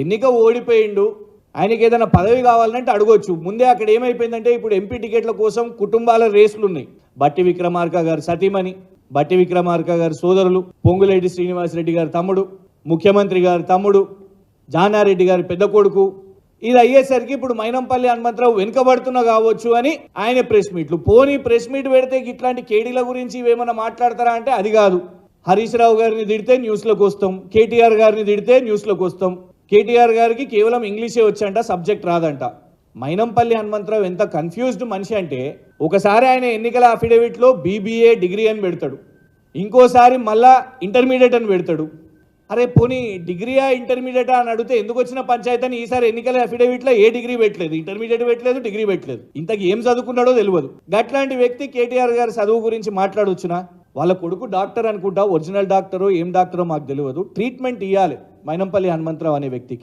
ఎన్నిక ఓడిపోయిండు, ఆయనకి ఏదైనా పదవి కావాలంటే అడగొచ్చు. ముందే అక్కడ ఏమైపోయిందంటే ఇప్పుడు ఎంపీ టికెట్ల కోసం కుటుంబాల రేసులు ఉన్నాయి. బట్టి విక్రమార్క గారు సతీమణి, బట్టి విక్రమార్క గారి సోదరులు, పొంగులేటి శ్రీనివాసరెడ్డి గారి తమ్ముడు, ముఖ్యమంత్రి గారి తమ్ముడు, జానారెడ్డి గారి పెద్ద కొడుకు, ఇది అయ్యేసరికి ఇప్పుడు మైనంపల్లి హనుమంతరావు వెనుకబడుతున్నా కావచ్చు అని ఆయన ప్రెస్ మీట్లు. పోనీ ప్రెస్ మీట్ పెడితే ఇట్లాంటి కేడీల గురించి ఇవేమన్నా మాట్లాడతారా అంటే అది కాదు. హరీష్ రావు గారిని తిడితే న్యూస్లోకి వస్తాం, కేటీఆర్ గారిని తిడితే న్యూస్లోకి వస్తాం. కేటీఆర్ గారికి కేవలం ఇంగ్లీషే వచ్చంట, సబ్జెక్ట్ రాదంట. మైనంపల్లి హనుమంతరావు ఎంత కన్ఫ్యూజ్డ్ మనిషి అంటే ఒకసారి ఆయన ఎన్నికల అఫిడవిట్లో బీబీఏ డిగ్రీ అని పెడతాడు, ఇంకోసారి మళ్ళా ఇంటర్మీడియట్ అని పెడతాడు. అరే పోనీ డిగ్రీయా ఇంటర్మీడియటా అని అడిగితే ఎందుకు వచ్చిన పంచాయతీ అని ఈసారి ఎన్నికల అఫిడవిట్లో ఏ డిగ్రీ పెట్టలేదు, ఇంటర్మీడియట్ పెట్టలేదు, డిగ్రీ పెట్టలేదు. ఇంతకు ఏం చదువుకున్నాడో తెలియదు. గట్లాంటి వ్యక్తి కేటీఆర్ గారి చదువు గురించి మాట్లాడొచ్చునా? వాళ్ళ కొడుకు డాక్టర్ అనుకుంటా, ఒరిజినల్ డాక్టరో ఏం డాక్టరో మాకు తెలియదు. ట్రీట్మెంట్ ఇవ్వాలి మైనంపల్లి హనుమంతరావు అనే వ్యక్తికి.